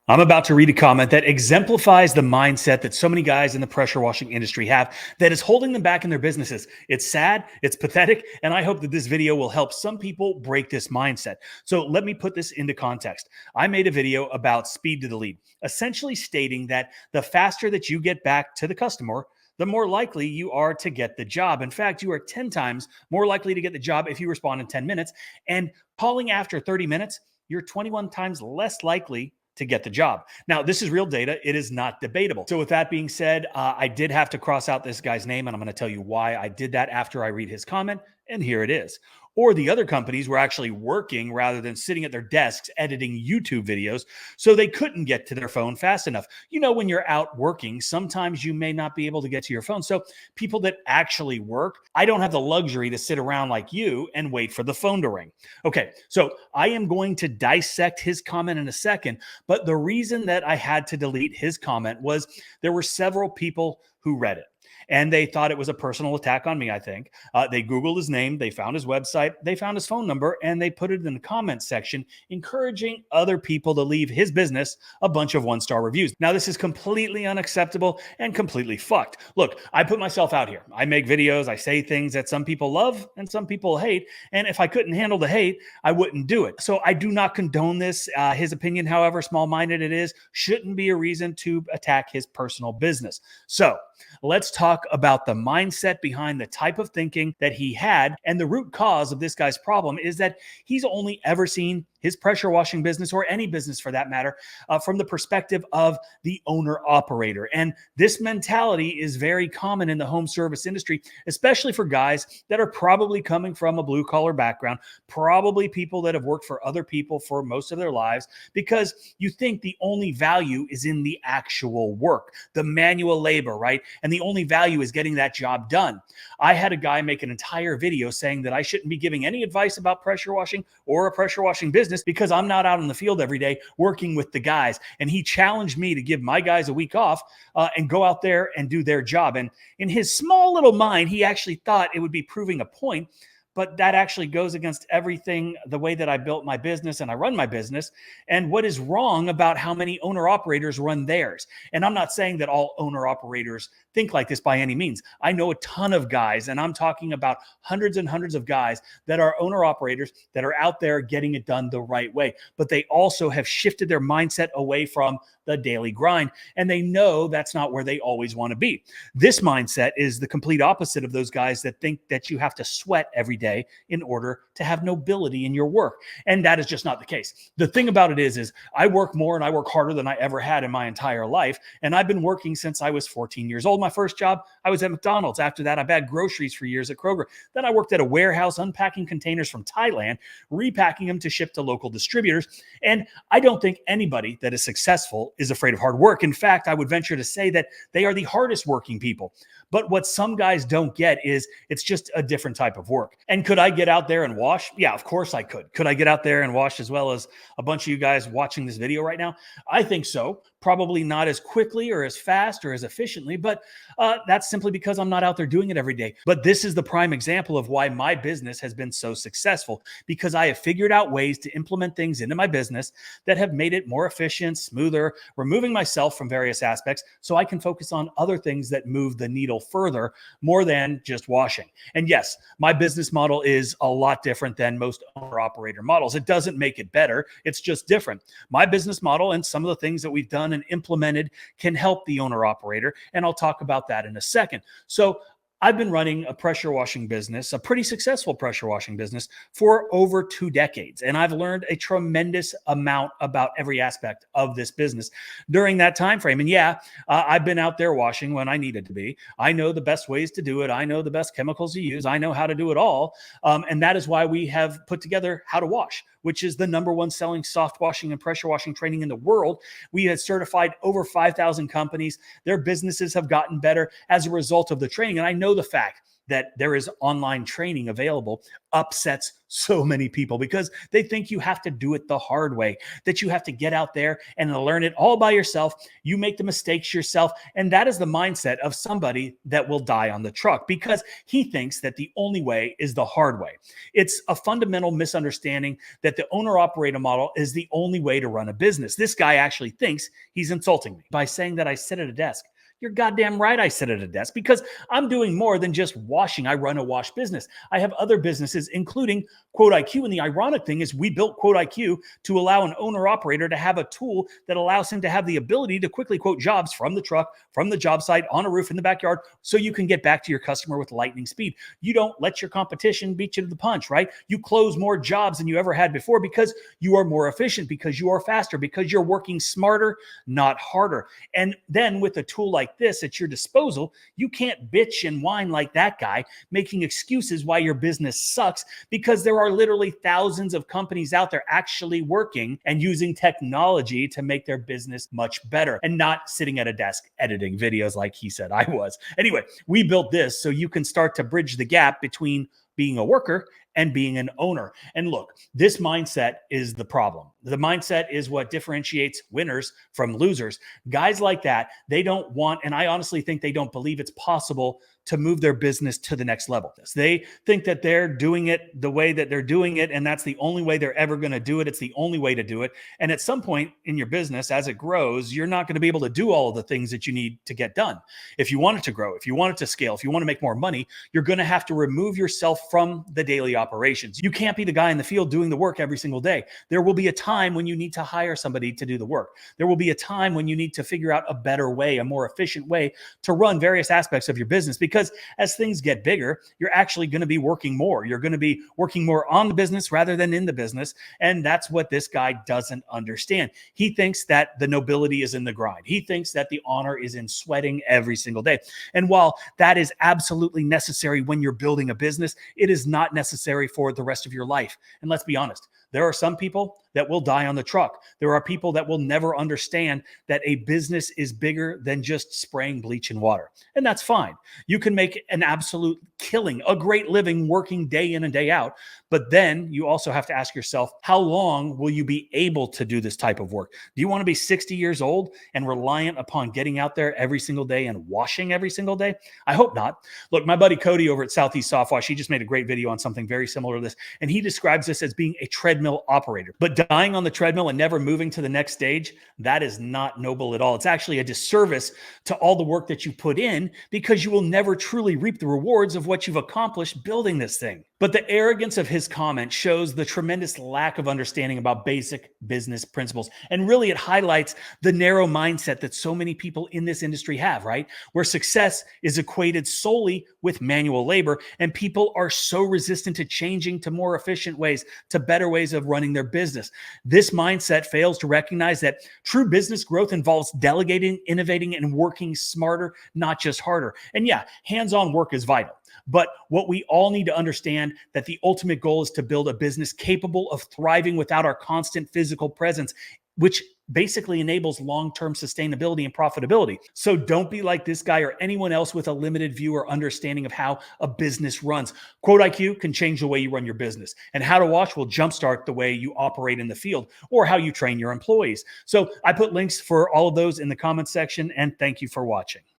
I'm about to read a comment that exemplifies the mindset that so many guys in the pressure washing industry have that is holding them back in their businesses. It's sad, it's pathetic, and I hope that this video will help some people break this mindset. So let me put this into context. I made a video about speed to the lead, essentially stating that the faster that you get back to the customer, the more likely you are to get the job. In fact, you are 10 times more likely to get the job if you respond in 10 minutes. And calling after 30 minutes, you're 21 times less likely to get the job. Now, this is real data. It is not debatable. So with that being said, I did have to cross out this guy's name, and I'm going to tell you why I did that after I read his comment, and here it is. Or the other companies were actually working rather than sitting at their desks editing YouTube videos, so they couldn't get to their phone fast enough. You know, when you're out working, sometimes you may not be able to get to your phone. So people that actually work, I don't have the luxury to sit around like you and wait for the phone to ring. Okay, so I am going to dissect his comment in a second, but the reason that I had to delete his comment was there were several people who read it. And they thought it was a personal attack on me, I think. They Googled his name, they found his website, they found his phone number, and they put it in the comments section, encouraging other people to leave his business a bunch of one-star reviews. Now, this is completely unacceptable and completely fucked. Look, I put myself out here. I make videos, I say things that some people love and some people hate. And if I couldn't handle the hate, I wouldn't do it. So I do not condone this. His opinion, however small-minded it is, shouldn't be a reason to attack his personal business. So let's talk about the mindset behind the type of thinking that he had. And the root cause of this guy's problem is that he's only ever seen his pressure washing business, or any business for that matter, from the perspective of the owner operator. And this mentality is very common in the home service industry, especially for guys that are probably coming from a blue collar background, probably people that have worked for other people for most of their lives, because you think the only value is in the actual work, the manual labor, right? And the only value is getting that job done. I had a guy make an entire video saying that I shouldn't be giving any advice about pressure washing or a pressure washing business because I'm not out in the field every day working with the guys. And he challenged me to give my guys a week off and go out there and do their job. And in his small little mind, he actually thought it would be proving a point. But that actually goes against everything, the way that I built my business and I run my business, and what is wrong about how many owner operators run theirs. And I'm not saying that all owner operators think like this by any means. I know a ton of guys, and I'm talking about hundreds and hundreds of guys that are owner operators that are out there getting it done the right way. But they also have shifted their mindset away from the daily grind, and they know that's not where they always want to be. This mindset is the complete opposite of those guys that think that you have to sweat every day in order to have nobility in your work. And that is just not the case. The thing about it is I work more and I work harder than I ever had in my entire life. And I've been working since I was 14 years old. My first job, I was at McDonald's. After that, I bagged groceries for years at Kroger. Then I worked at a warehouse unpacking containers from Thailand, repacking them to ship to local distributors. And I don't think anybody that is successful is afraid of hard work. In fact, I would venture to say that they are the hardest working people. But what some guys don't get is it's just a different type of work. And could I get out there and wash? Yeah, of course I could. Could I get out there and wash as well as a bunch of you guys watching this video right now? I think so. Probably not as quickly or as fast or as efficiently, but that's simply because I'm not out there doing it every day. But this is the prime example of why my business has been so successful, because I have figured out ways to implement things into my business that have made it more efficient, smoother, removing myself from various aspects so I can focus on other things that move the needle further more than just washing. And yes, my business model is a lot different than most owner operator models. It doesn't make it better. It's just different. My business model and some of the things that we've done and implemented can help the owner operator. And I'll talk about that in a second. So I've been running a pressure washing business, a pretty successful pressure washing business, for over 2 decades. And I've learned a tremendous amount about every aspect of this business during that time frame. And yeah, I've been out there washing when I needed to be. I know the best ways to do it. I know the best chemicals to use. I know how to do it all. And that is why we have put together How to Wash, which is the #1 selling soft washing and pressure washing training in the world. We had certified over 5,000 companies. Their businesses have gotten better as a result of the training. And I know the fact that there is online training available upsets so many people because they think you have to do it the hard way, that you have to get out there and learn it all by yourself. You make the mistakes yourself. And that is the mindset of somebody that will die on the truck because he thinks that the only way is the hard way. It's a fundamental misunderstanding that the owner operator model is the only way to run a business. This guy actually thinks he's insulting me by saying that I sit at a desk. You're goddamn right I sit at a desk because I'm doing more than just washing. I run a wash business. I have other businesses, including QuoteIQ. And the ironic thing is we built QuoteIQ to allow an owner-operator to have a tool that allows him to have the ability to quickly quote jobs from the truck, from the job site, on a roof in the backyard, so you can get back to your customer with lightning speed. You don't let your competition beat you to the punch, right? You close more jobs than you ever had before because you are more efficient, because you are faster, because you're working smarter, not harder. And then with a tool like this at your disposal, you can't bitch and whine like that guy, making excuses why your business sucks, because there are literally thousands of companies out there actually working and using technology to make their business much better and not sitting at a desk editing videos like he said I was. Anyway, we built this so you can start to bridge the gap between being a worker and being an owner. And look, this mindset is the problem. The mindset is what differentiates winners from losers. Guys like that, they don't want, and I honestly think they don't believe it's possible to move their business to the next level. They think that they're doing it the way that they're doing it, and that's the only way they're ever going to do it. It's the only way to do it. And at some point in your business, as it grows, you're not going to be able to do all of the things that you need to get done. If you want it to grow, if you want it to scale, if you want to make more money, you're going to have to remove yourself from the daily operations. You can't be the guy in the field doing the work every single day. There will be a time when you need to hire somebody to do the work. There will be a time when you need to figure out a better way, a more efficient way to run various aspects of your business, because as things get bigger, you're actually going to be working more. You're going to be working more on the business rather than in the business. And that's what this guy doesn't understand. He thinks that the nobility is in the grind. He thinks that the honor is in sweating every single day. And while that is absolutely necessary when you're building a business, it is not necessary for the rest of your life. And let's be honest, there are some people that will die on the truck. There are people that will never understand that a business is bigger than just spraying bleach in water. And that's fine. You can make an absolute killing, a great living working day in and day out. But then you also have to ask yourself, how long will you be able to do this type of work? Do you want to be 60 years old and reliant upon getting out there every single day and washing every single day? I hope not. Look, my buddy Cody over at Southeast Softwash, he just made a great video on something very similar to this. And he describes this as being a treadmill operator. But dying on the treadmill and never moving to the next stage, that is not noble at all. It's actually a disservice to all the work that you put in, because you will never truly reap the rewards of what you've accomplished building this thing. But the arrogance of his comment shows the tremendous lack of understanding about basic business principles. And really, it highlights the narrow mindset that so many people in this industry have, right? Where success is equated solely with manual labor, and people are so resistant to changing to more efficient ways, to better ways of running their business. This mindset fails to recognize that true business growth involves delegating, innovating, and working smarter, not just harder. And yeah, hands-on work is vital. But what we all need to understand, that the ultimate goal is to build a business capable of thriving without our constant physical presence, which basically enables long-term sustainability and profitability. So don't be like this guy or anyone else with a limited view or understanding of how a business runs. QuoteIQ can change the way you run your business, and How to Watch will jumpstart the way you operate in the field or how you train your employees. So I put links for all of those in the comments section, and thank you for watching.